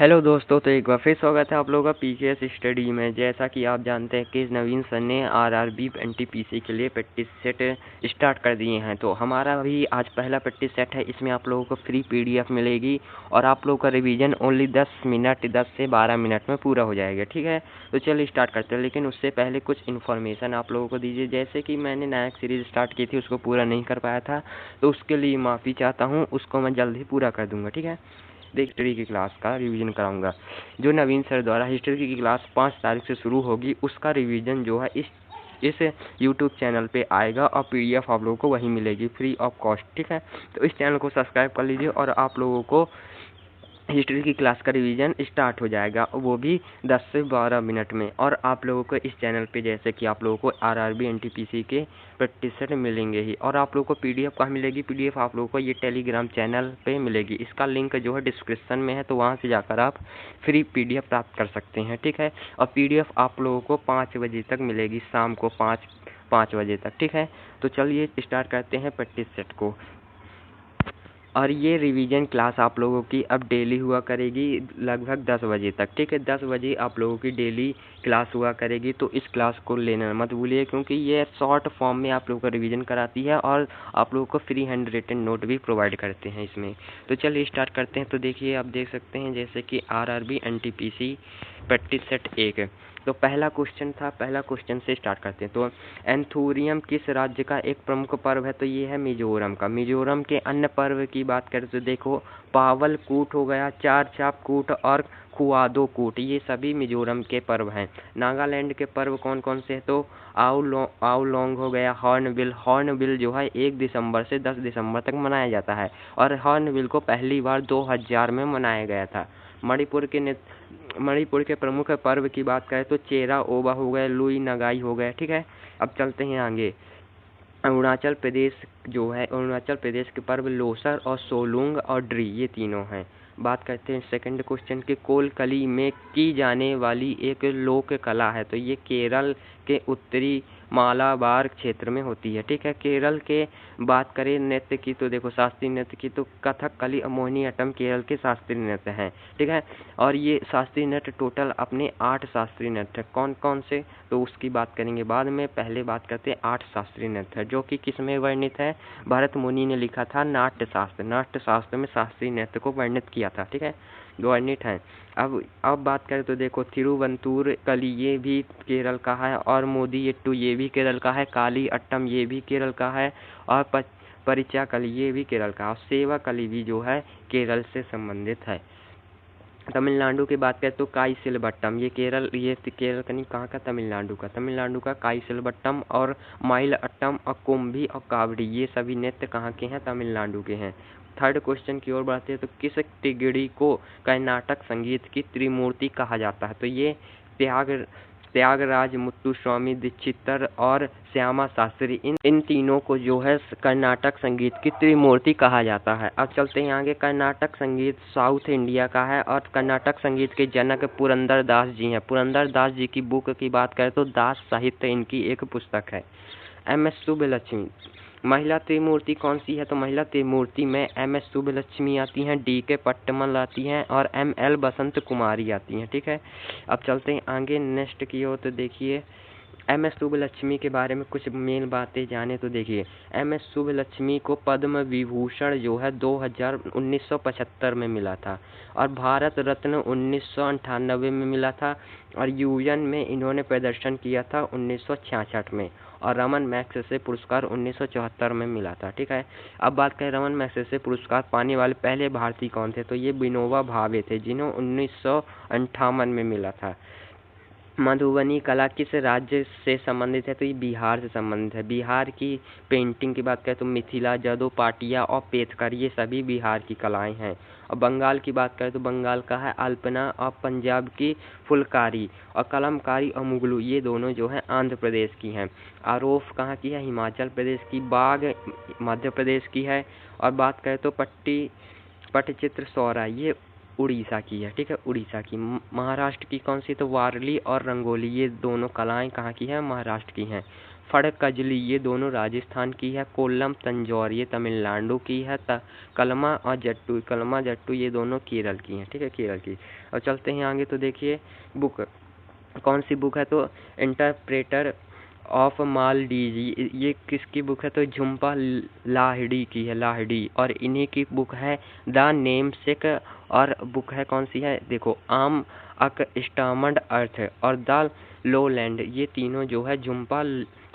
Hello दोस्तों, तो एक बार फिर स्वागत है आप लोगों का पीकेएस स्टडी में। जैसा कि आप जानते हैं कि नवीन सर ने आरआरबी एनटीपीसी के लिए प्रैक्टिस सेट स्टार्ट कर दिए हैं। तो हमारा भी आज पहला प्रैक्टिस सेट है। इसमें आप लोगों को फ्री पीडीएफ मिलेगी और आप लोगों का रिवीजन ओनली 10 से 12 मिनट में पूरा हो जाएगा। ठीक है, तो चलिए स्टार्ट करते हैं। लेकिन उससे पहले कुछ इन्फॉर्मेशन आप लोगों को दीजिए। जैसे कि मैंने नया सीरीज़ स्टार्ट की थी, उसको पूरा नहीं कर पाया था, तो उसके लिए माफ़ी चाहता हूँ। उसको मैं जल्द ही पूरा कर दूँगा। ठीक है, हिस्ट्री की क्लास का रिवीजन कराऊंगा। जो नवीन सर द्वारा हिस्ट्री की क्लास 5 तारीख से शुरू होगी, उसका रिवीजन जो है इस यूट्यूब चैनल पे आएगा और पीडीएफ आप लोगों को वहीं मिलेगी फ्री ऑफ कॉस्ट। ठीक है, तो इस चैनल को सब्सक्राइब कर लीजिए और आप लोगों को हिस्ट्री की क्लास का रिवीजन स्टार्ट हो जाएगा, वो भी 10 से 12 मिनट में। और आप लोगों को इस चैनल पे जैसे कि आप लोगों को आरआरबी एनटीपीसी के प्रैक्टिस सेट मिलेंगे ही। और आप लोगों को पीडीएफ कहाँ मिलेगी? पीडीएफ आप लोगों को ये टेलीग्राम चैनल पे मिलेगी। इसका लिंक जो है डिस्क्रिप्शन में है, तो वहाँ से जाकर आप फ्री पीडीएफ प्राप्त कर सकते हैं। ठीक है, और पीडीएफ आप लोगों को 5 बजे तक मिलेगी, शाम को 5 बजे तक। ठीक है, तो चलिए स्टार्ट करते हैं प्रैक्टिस सेट को। और ये रिवीजन क्लास आप लोगों की अब डेली हुआ करेगी लगभग 10 बजे तक। ठीक है, 10 बजे आप लोगों की डेली क्लास हुआ करेगी। तो इस क्लास को लेना मत भूलिए, क्योंकि ये शॉर्ट फॉर्म में आप लोगों को रिवीजन कराती है और आप लोगों को फ्री हैंड रिटन नोट भी प्रोवाइड करते हैं इसमें। तो चलिए स्टार्ट करते हैं। तो देखिए, आप देख सकते हैं जैसे कि आरआरबी एनटीपीसी प्रैक्टिस सेट 1। तो पहला क्वेश्चन था, पहला क्वेश्चन से स्टार्ट करते हैं। तो एंथूरियम किस राज्य का एक प्रमुख पर्व है? तो ये है मिजोरम का। मिजोरम के अन्य पर्व की बात करें तो देखो, पावल कूट हो गया, चार चाप कूट और खुआदो कूट, ये सभी मिजोरम के पर्व हैं। नागालैंड के पर्व कौन कौन से हैं? तो आओलोंग हो गया, हॉर्नबिल। हॉर्नबिल जो है 1 दिसंबर से 10 दिसंबर तक मनाया जाता है और हॉर्नबिल को पहली बार 2000 में मनाया गया था। मणिपुर के प्रमुख पर्व की बात करें तो चेरा ओबा हो गया, लुई नगाई हो गया। ठीक है, अब चलते हैं आगे। अरुणाचल प्रदेश जो है, अरुणाचल प्रदेश के पर्व लोसर और सोलुंग और ड्री, ये तीनों हैं। बात करते हैं सेकंड क्वेश्चन के। कोलकली में की जाने वाली एक लोक कला है, तो ये केरल के उत्तरी मालाबार क्षेत्र में होती है। ठीक है, केरल के बात करें नृत्य की तो देखो, शास्त्रीय नृत्य की तो कथकली और मोहिनीअट्टम केरल के शास्त्रीय नृत्य हैं। ठीक है, और ये शास्त्रीय नृत्य टोटल अपने 8 शास्त्रीय नृत्य कौन कौन से, तो उसकी बात करेंगे बाद में। पहले बात करते हैं 8 शास्त्रीय नृत्य, जो कि किस में वर्णित है? भरत मुनि ने लिखा था नाट्य शास्त्र। नाट्य शास्त्र में शास्त्रीय नृत्य को वर्णित किया था। ठीक है, वर्णित है। अब बात करें तो देखो, तिरुवंतूर कली ये भी केरल का है, और मोदीयट्टू ये भी केरल का है, काली अट्टम ये भी केरल का है, और परिचा कली ये भी केरल का, और सेवा कली भी जो है केरल से संबंधित है। तमिलनाडु की बात करें तो काईसिलबट्टम, ये केरल का नहीं, कहाँ का? तमिलनाडु का। तमिलनाडु का काईसिलबट्टम और माइल अट्टम और कुंभी और कावड़ी, ये सभी नृत्य कहाँ के हैं? तमिलनाडु के हैं। थर्ड क्वेश्चन की ओर बढ़ते हैं। तो किस तिगड़ी को कर्नाटक संगीत की त्रिमूर्ति कहा जाता है? तो ये त्यागराज मुत्तुस्वामी दीक्षितर और श्यामा शास्त्री, इन तीनों को जो है कर्नाटक संगीत की त्रिमूर्ति कहा जाता है। अब चलते हैं आगे। कर्नाटक संगीत साउथ इंडिया का है और कर्नाटक संगीत के जनक पुरंदर दास जी हैं। पुरंदर दास जी की बुक की बात करें तो दास साहित्य इनकी एक पुस्तक है। एम.एस. सुब्बलक्ष्मी। महिला त्रिमूर्ति कौन सी है? तो महिला त्रिमूर्ति में एम.एस. सुब्बलक्ष्मी आती हैं, डी.के. पट्टमल आती हैं और एम.एल. बसंत कुमारी आती हैं। ठीक है, अब चलते हैं आगे नेक्स्ट की ओर। तो देखिए, एम.एस. सुब्बलक्ष्मी के बारे में कुछ मेन बातें जाने। तो देखिए, एम.एस. सुब्बलक्ष्मी को पद्म विभूषण जो है 1975 में मिला था, और भारत रत्न 1998 में मिला था, और यूएन में इन्होंने प्रदर्शन किया था 1966 में, और रमन मैग्सेसे पुरस्कार 1974 में मिला था। ठीक है, अब बात करें रमन मैग्सेसे पुरस्कार पाने वाले पहले भारतीय कौन थे? तो ये विनोबा भावे थे, जिन्होंने 1958 में मिला था। मधुबनी कला किस राज्य से संबंधित है? तो ये बिहार से संबंधित है। बिहार की पेंटिंग की बात करें तो मिथिला, जदो, पाटिया और पेतकर, ये सभी बिहार की कलाएं हैं। और बंगाल की बात करें तो बंगाल का है अल्पना, और पंजाब की फुलकारी, और कलमकारी और मुगलू, ये दोनों जो है आंध्र प्रदेश की हैं। आरोफ कहाँ की है? हिमाचल प्रदेश की। बाग मध्य प्रदेश की है। और बात करें तो पट्टचित्र सौरा, ये उड़ीसा की है। ठीक है, उड़ीसा की। महाराष्ट्र की कौन सी? तो वारली और रंगोली, ये दोनों कलाएं कहाँ की हैं? महाराष्ट्र की हैं। फड़कजली ये दोनों राजस्थान की है। कोल्लम तंजौर ये तमिलनाडु की है। कलमा जट्टू ये दोनों केरल की हैं, ठीक है, केरल की। और चलते हैं आगे तो देखिए बुक कौन सी बुक है, तो इंटरप्रेटर ऑफ मालडीजी ये किसकी बुक है, तो झुम्पा लाहिड़ी की है, लाहिड़ी। और इन्हीं की बुक है द नेमसेक। और बुक है कौन सी है, देखो आम अक स्टामड अर्थ और द लोलैंड ये तीनों जो है झुम्पा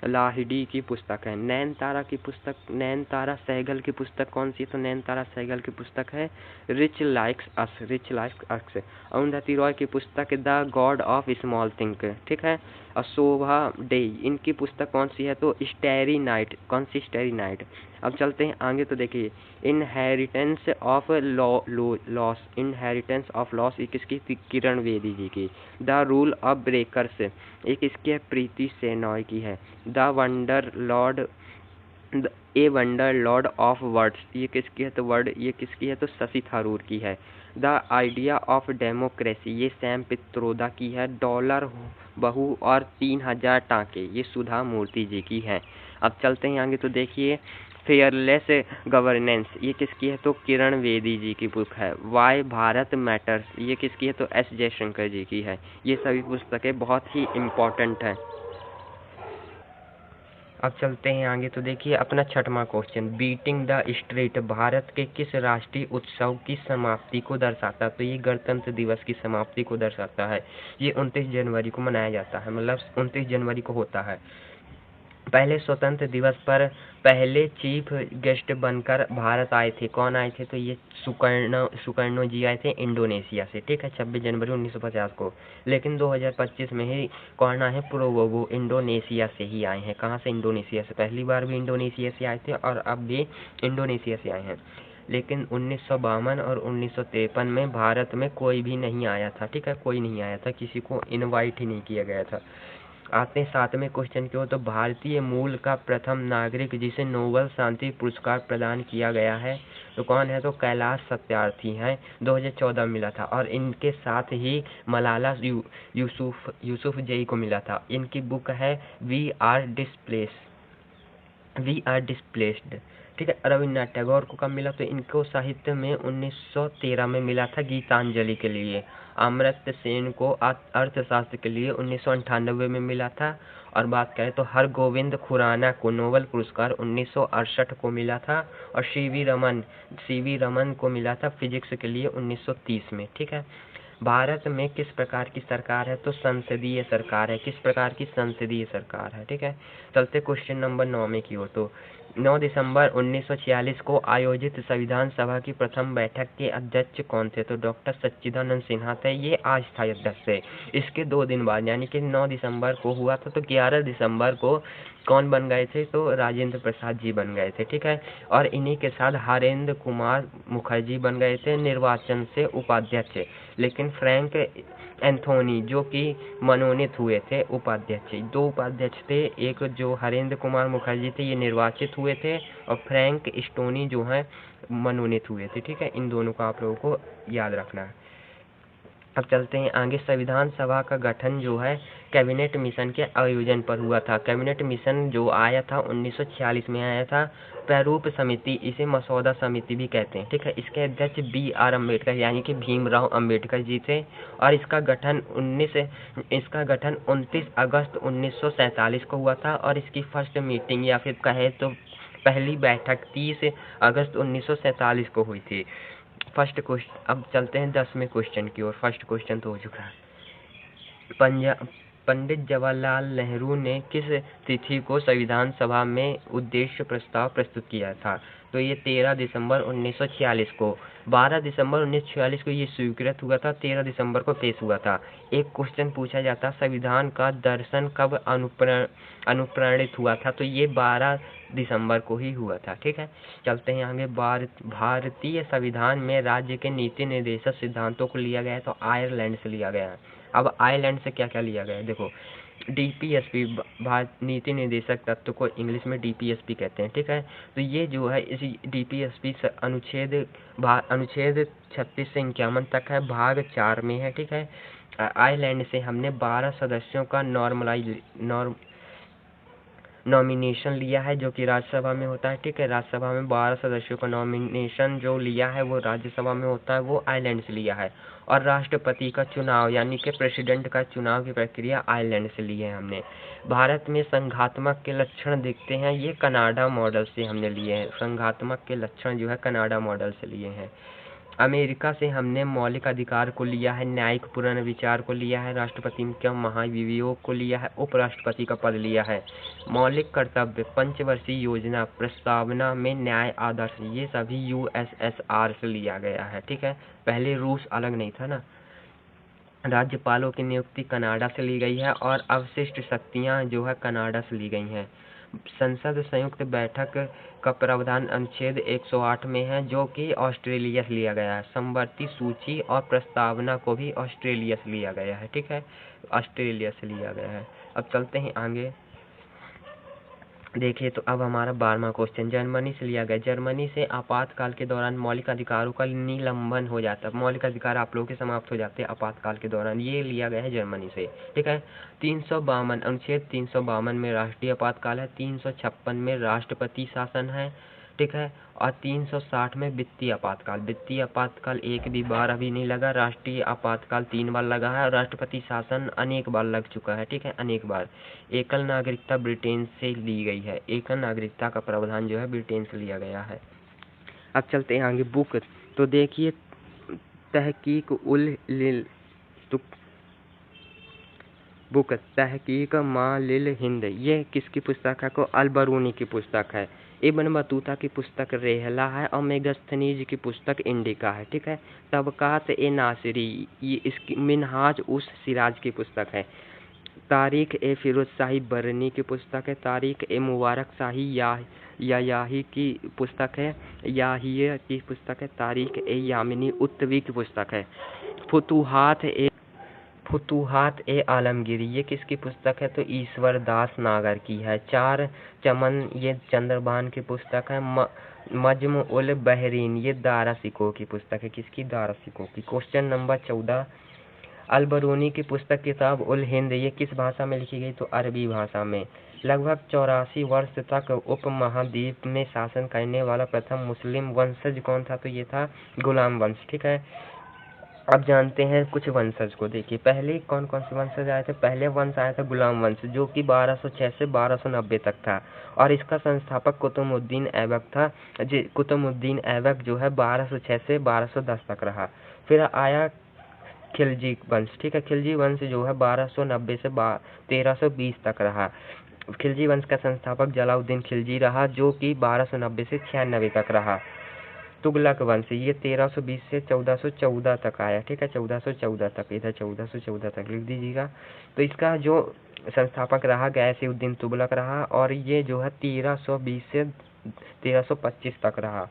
लाहिड़ी की पुस्तक है। नयनतारा की पुस्तक, नयनतारा सहगल की पुस्तक कौन सी है, तो नयनतारा सहगल की पुस्तक है रिच लाइक्स अस, रिच लाइक्स अस। अरुंधति रॉय की पुस्तक the God of small thing, ठीक है। और शोभा डे इनकी पुस्तक कौन सी है, तो स्टेरी नाइट, कौन सी, स्टेरी नाइट। अब चलते हैं आगे तो देखिए inheritance of loss, inheritance of loss ये किसकी थी, किरण बेदी जी की। द रूल ऑफ ब्रेकर्स ये किसकी है, प्रीति सेनॉय की है। The wonder Lord, a wonder Lord of words ये किसकी है, तो वर्ड ये किसकी है, तो शशि थरूर की है। द आइडिया ऑफ डेमोक्रेसी ये सैम पित्रोदा की है। डॉलर बहू और 3000 टाँके ये सुधा मूर्ति जी की है। अब चलते हैं आगे तो देखिए फेयरलेस गवर्नेंस ये किसकी है, तो किरण बेदी जी की बुक है। वाई भारत मैटर्स ये किसकी है, तो एस जयशंकर जी की है। ये सभी पुस्तकें बहुत ही इम्पोर्टेंट हैं। अब चलते हैं आगे तो देखिए अपना छठवां question, beating the street Bharat के किस राष्ट्रीय उत्सव की समाप्ति को दर्शाता है, तो ये गणतंत्र दिवस की समाप्ति को दर्शाता है। ये 29 जनवरी को मनाया जाता है, मतलब 29 जनवरी को होता है। पहले स्वतंत्र दिवस पर पहले चीफ गेस्ट बनकर भारत आए थे, कौन आए थे, तो ये सुकर्णो जी आए थे इंडोनेशिया से, ठीक है, 26 जनवरी 1950 को। लेकिन 2025 में ही कौन आए हैं, प्रोवोगो इंडोनेशिया से ही आए हैं। कहाँ से, इंडोनेशिया से। पहली बार भी इंडोनेशिया से आए थे और अब भी इंडोनेशिया से आए हैं। लेकिन 1952 और 1953 में भारत में कोई भी नहीं आया था, ठीक है, कोई नहीं आया था, किसी को इनवाइट ही नहीं किया गया था। आते हैं 7वें क्वेश्चन की ओर, तो भारतीय मूल का प्रथम नागरिक जिसे नोबेल शांति पुरस्कार प्रदान किया गया है तो कौन है, तो कैलाश सत्यार्थी हैं, 2014 मिला था। और इनके साथ ही मलाला यूसुफजई को मिला था। इनकी बुक है वी आर डिस्प्लेस्ड, ठीक है। रविन्द्रनाथ टैगोर को कब मिला, तो इनको साहित्य में 1913 में मिला था गीतांजलि के लिए। अमर्त्य सेन को अर्थशास्त्र के लिए 1998 में मिला था। और बात करें तो हरगोविंद खुराना को नोबेल पुरस्कार 1968 को मिला था। और सीवी रमन को मिला था फिजिक्स के लिए 1930 में, ठीक है। भारत में किस प्रकार की सरकार है, तो संसदीय सरकार है। किस प्रकार की, संसदीय सरकार है, ठीक है। चलते क्वेश्चन नंबर 9 में की ओर, तो 9 दिसंबर 1946 को आयोजित संविधान सभा की प्रथम बैठक के अध्यक्ष कौन थे, तो डॉक्टर सच्चिदानंद सिन्हा थे, ये अस्थायी अध्यक्ष थे। इसके 2 दिन बाद यानी कि 9 दिसंबर को हुआ था, तो 11 दिसंबर को कौन बन गए थे, तो राजेंद्र प्रसाद जी बन गए थे, ठीक है। और इन्हीं के साथ हरेंद्र कुमार मुखर्जी बन गए थे निर्वाचन से उपाध्यक्ष। लेकिन फ्रैंक एंथोनी जो कि मनोनीत हुए थे उपाध्यक्ष, 2 उपाध्यक्ष थे, एक जो हरेंद्र कुमार मुखर्जी थे ये निर्वाचित हुए थे और फ्रैंक स्टोनी जो हैं मनोनीत हुए थे, ठीक है। इन दोनों को आप लोगों को याद रखना है। अब चलते हैं आगे, संविधान सभा का गठन जो है कैबिनेट मिशन के आयोजन पर हुआ था। कैबिनेट मिशन जो आया था 1946 में आया था। प्रारूप समिति इसे मसौदा समिति भी कहते हैं, ठीक है। इसके अध्यक्ष BR अम्बेडकर यानी कि भीमराव अम्बेडकर जी थे। और इसका गठन 29 अगस्त 1947 को हुआ था। और इसकी फर्स्ट मीटिंग या फिर कहे तो पहली बैठक 30 अगस्त 1947 को हुई थी। फर्स्ट क्वेश्चन, अब चलते हैं 10वें क्वेश्चन की ओर। फर्स्ट क्वेश्चन तो हो चुका है। पंडित जवाहरलाल नेहरू ने किस तिथि को संविधान सभा में उद्देश्य प्रस्ताव प्रस्तुत किया था, तो ये 13 दिसंबर 1946 को। 12 दिसंबर 1946 को ये स्वीकृत हुआ था, 13 दिसंबर को पेश हुआ था। एक क्वेश्चन पूछा जाता संविधान का दर्शन कब अनुप्राणित हुआ था, तो ये 12 दिसंबर को ही हुआ था, ठीक है। चलते हैं आगे, भारतीय संविधान में राज्य के नीति निर्देशक सिद्धांतों को लिया गया है, तो आयरलैंड से लिया गया है। अब आयरलैंड से क्या क्या लिया गया है, देखो DPSP नीति निर्देशक तत्व को इंग्लिश में DPSP कहते हैं, ठीक है। तो ये जो है इस DPSP अनुच्छेद 36 से 51 तक है, भाग 4 में है, ठीक है। आयरलैंड से हमने 12 सदस्यों का नॉमिनेशन लिया है जो कि राज्यसभा में होता है, ठीक है। राज्यसभा में 12 सदस्यों का नॉमिनेशन जो लिया है वो राज्यसभा में होता है, वो आयरलैंड से लिया है। और राष्ट्रपति का चुनाव यानी कि प्रेसिडेंट का चुनाव की प्रक्रिया आयरलैंड से ली है हमने। भारत में संघात्मक के लक्षण दिखते हैं, ये कनाडा मॉडल से हमने लिए हैं। संघात्मक के लक्षण जो है कनाडा मॉडल से लिए हैं। अमेरिका से हमने मौलिक अधिकार को लिया है, न्यायिक पुनर्विचार को लिया है, राष्ट्रपति का महाभियोग को लिया है, उपराष्ट्रपति का पद लिया है। मौलिक कर्तव्य, पंचवर्षीय योजना, प्रस्तावना में न्याय आदर्श, ये सभी यूएसएसआर से लिया गया है, ठीक है। पहले रूस अलग नहीं था ना। राज्यपालों की नियुक्ति कनाडा से ली गई है और अवशिष्ट शक्तियां जो है कनाडा से ली गई हैं। संसद संयुक्त बैठक का प्रावधान अनुच्छेद 108 में है जो कि ऑस्ट्रेलिया से लिया गया है। समवर्ती सूची और प्रस्तावना को भी ऑस्ट्रेलिया से लिया गया है, ठीक है, ऑस्ट्रेलिया से लिया गया है। अब चलते हैं आगे। देखिए तो अब हमारा 12वां क्वेश्चन जर्मनी से लिया गया। जर्मनी से आपातकाल के दौरान मौलिक अधिकारों का निलंबन हो जाता है, मौलिक अधिकार आप लोगों के समाप्त हो जाते हैं आपातकाल के दौरान, ये लिया गया है जर्मनी से, ठीक है। 352 अनुच्छेद 352 में राष्ट्रीय आपातकाल है, 356 में राष्ट्रपति शासन है, ठीक है। और 360 में वित्तीय आपातकाल। वित्तीय आपातकाल एक भी बार अभी नहीं लगा, राष्ट्रीय आपातकाल 3 बार लगा है और राष्ट्रपति शासन अनेक बार लग चुका है, ठीक है, अनेक बार। एकल नागरिकता ब्रिटेन से ली गई है, एकल नागरिकता का प्रावधान जो है ब्रिटेन से लिया गया है। अब चलते हैं आगे। बुक तो देखिए तहकीक उल लिल बुक तहकीक मा लिल हिंद, ये किसकी पुस्तक है? को अलबरूनी की पुस्तक है। इब्न बतूता की पुस्तक रेहला है और मेगस्थनीज की पुस्तक इंडिका है, ठीक है। तबकात ए नासिरी, ये इसकी मिनहाज उस सिराज की पुस्तक है। तारीख ए फिरोज शाही बरनी की पुस्तक है। तारीख ए मुबारक शाही याही की पुस्तक है, याहिया की पुस्तक है। तारीख ए यामिनी उत्तवी की पुस्तक है। फुतूहात ए आलमगीरी, ये किसकी पुस्तक है? तो ईश्वर दास नागर की है। चार चमन, ये चंद्रभान की पुस्तक है। मजमु उल बहरीन, ये दारा सिको की पुस्तक है। किसकी? दारा सिको की। क्वेश्चन नंबर 14, अलबरूनी की पुस्तक किताब उल हिंद, ये किस भाषा में लिखी गई? तो अरबी भाषा में। लगभग 84 वर्ष तक उपमहाद्वीप में शासन करने वाला प्रथम मुस्लिम वंशज कौन था? तो ये था गुलाम वंश, ठीक है। अब जानते हैं कुछ वंशज को। देखिए पहले कौन कौन से वंशज आए थे। पहले वंश आया था गुलाम वंश जो कि 1206 से 1290 तक था और इसका संस्थापक कुतुबुद्दीन ऐबक था। कुतुबुद्दीन ऐबक जो है 1206 से 1210 तक रहा। फिर आया खिलजी वंश, ठीक है। खिलजी वंश जो है 1290 से 1320 तक रहा। खिलजी वंश का संस्थापक जलाउद्दीन खिलजी रहा जो कि 1290 से 96 तक रहा। तुगलक वंश, ये 1320 से 1414 तक आया, ठीक है, 1414 तक, इधर 1414 तक लिख दीजिएगा। तो इसका जो संस्थापक रहा गयासुद्दीन तुगलक रहा और ये जो है 1320 से 1325 तक रहा।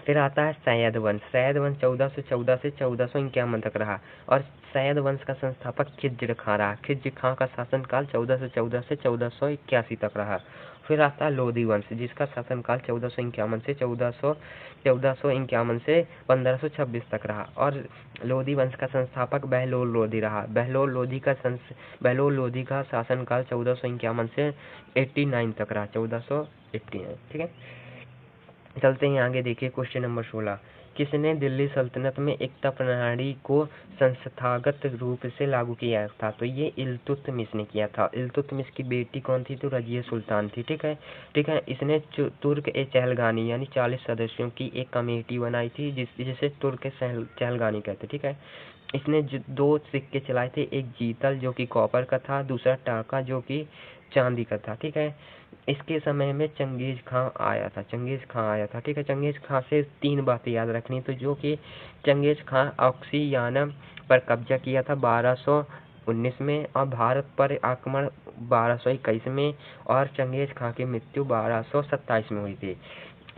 फिर आता है सैयद वंश। सैयद वंश 1414 से 1451 तक रहा और सैयद वंश का संस्थापक खिज्र खां रहा। खिज्र खां का शासनकाल 1414 से 1481 तक रहा। फिर आता है लोधी वंश जिसका शासनकाल 1451 से 1451 से 1526 तक रहा और लोधी वंश का संस्थापक बहलोल लोधी रहा। बहलोल लोधी का शासनकाल 1451 से 89 तक रहा, 1489, ठीक है। चलते हैं आगे। देखिए क्वेश्चन नंबर 16, किसने दिल्ली सल्तनत में एकता प्रणाली को संस्थागत रूप से लागू किया था? तो ये इल्तुतमिश ने किया था। इल्तुतमिश की बेटी कौन थी? तो रजिया सुल्तान थी, ठीक है, ठीक है। इसने तुर्क ए चहलगानी यानी 40 सदस्यों की एक कमेटी बनाई थी जिसे तुर्क चहलगानी कहते, ठीक है। इसने 2 सिक्के चलाए थे, एक जीतल जो कि कॉपर का था, दूसरा टाका जो कि चांदी का था, ठीक है। इसके समय में चंगेज खां आया था, ठीक है। चंगेज खां से 3 बातें याद रखनी, तो जो कि चंगेज खां ऑक्सियाना पर कब्जा किया था 1219 में और भारत पर आक्रमण 1221 में और चंगेज खां की मृत्यु 1227 में हुई थी।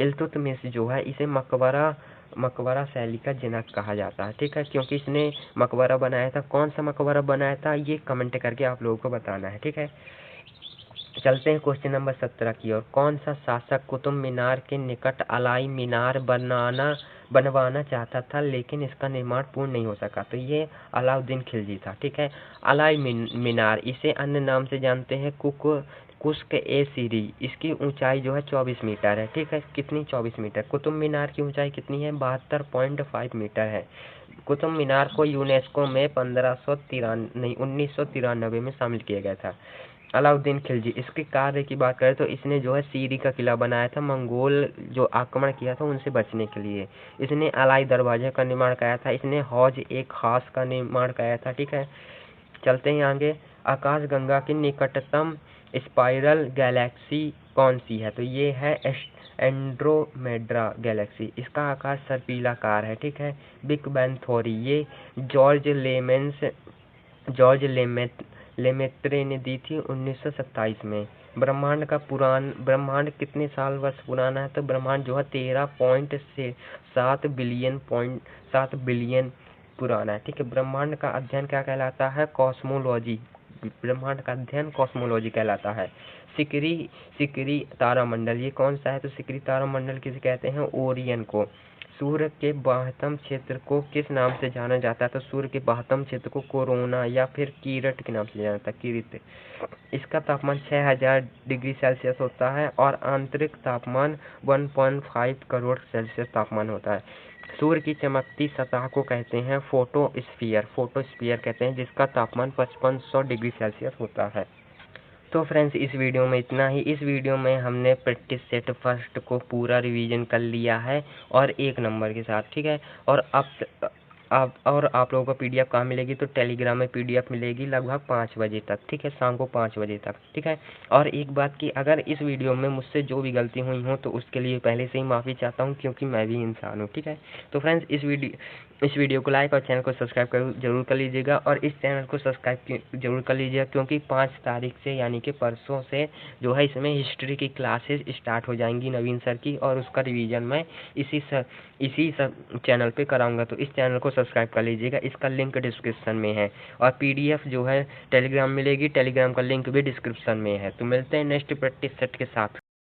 इल्तुतमिश जो है इसे मकबरा शैली का जनक कहा जाता है, ठीक है, क्योंकि इसने मकबरा बनाया था। कौन सा मकबरा बनाया था ये कमेंट करके आप लोगों को बताना है, ठीक है। चलते हैं क्वेश्चन नंबर 17 की ओर। कौन सा शासक कुतुब मीनार के निकट अलाई मीनार बनवाना चाहता था लेकिन इसका निर्माण पूर्ण नहीं हो सका? तो ये अलाउद्दीन खिलजी था, ठीक है। अलाई मीनार, इसे अन्य नाम से जानते हैं कुश्क ए सीरी, इसकी ऊंचाई जो है 24 मीटर है, ठीक है। कितनी? 24 मीटर। कुतुब मीनार की ऊंचाई कितनी है? 72.5 मीटर है। कुतुब मीनार को यूनेस्को में 1993 में शामिल किया गया था। अलाउद्दीन खिलजी, इसके कार्य की बात करें तो इसने जो है सीरी का किला बनाया था, मंगोल जो आक्रमण किया था उनसे बचने के लिए। इसने अलाई दरवाजे का निर्माण कराया था। इसने हौज एक खास का निर्माण कराया था, ठीक है। चलते हैं आगे। आकाशगंगा की निकटतम स्पाइरल गैलेक्सी कौन सी है? तो ये है एंड्रोमेडा गैलेक्सी। इसका आकार सर्पिलाकार है, ठीक है। बिग बैंग थ्योरी, ये जॉर्ज लेमेत्रे ने दी थी 1927 में। ब्रह्मांड कितने साल वर्ष पुराना है? तो ब्रह्मांड जो है 13.7 बिलियन पुराना है, ठीक है। ब्रह्मांड का अध्ययन क्या कहलाता है? कॉस्मोलॉजी। ब्रह्मांड का अध्ययन कॉस्मोलॉजी कहलाता है। सिकरी तारामंडल, ये कौन सा है? तो सिकरी तारामंडल किसे कहते हैं? ओरियन को। सूर्य के बाह्यतम क्षेत्र को किस नाम से जाना जाता है? तो सूर्य के बाह्यतम क्षेत्र को कोरोना या फिर कीरट के नाम से जाना जाता है, कीरित। इसका तापमान 6000 डिग्री सेल्सियस होता है और आंतरिक तापमान 1.5 करोड़ सेल्सियस तापमान होता है। सूर्य की चमकती सतह को कहते हैं फोटोस्फीयर कहते हैं, जिसका तापमान 5500 डिग्री सेल्सियस होता है। तो फ्रेंड्स, इस वीडियो में इतना ही। इस वीडियो में हमने प्रैक्टिस सेट फर्स्ट को पूरा रिवीजन कर लिया है और 1 नंबर के साथ, ठीक है। और आप लोगों को पीडीएफ कहाँ मिलेगी? तो टेलीग्राम में पीडीएफ मिलेगी लगभग 5 बजे तक, ठीक है, शाम को 5 बजे तक, ठीक है। और एक बात की, अगर इस वीडियो में मुझसे जो भी गलती हुई हो तो उसके लिए पहले से ही माफ़ी चाहता हूँ, क्योंकि मैं भी इंसान हूँ, ठीक है। तो फ्रेंड्स, इस वीडियो को लाइक और चैनल को सब्सक्राइब जरूर कर लीजिएगा, और इस चैनल को सब्सक्राइब जरूर कर लीजिएगा, क्योंकि 5 तारीख से यानी कि परसों से जो है इसमें हिस्ट्री की क्लासेस स्टार्ट हो जाएंगी नवीन सर की, और उसका रिवीजन मैं इसी चैनल पे कराऊंगा। तो इस चैनल को सब्सक्राइब कर लीजिएगा, इसका लिंक डिस्क्रिप्शन में है, और पीडीएफ जो है टेलीग्राम मिलेगी, टेलीग्राम का लिंक भी डिस्क्रिप्शन में है। तो मिलते हैं नेक्स्ट प्रैक्टिस सेट के साथ।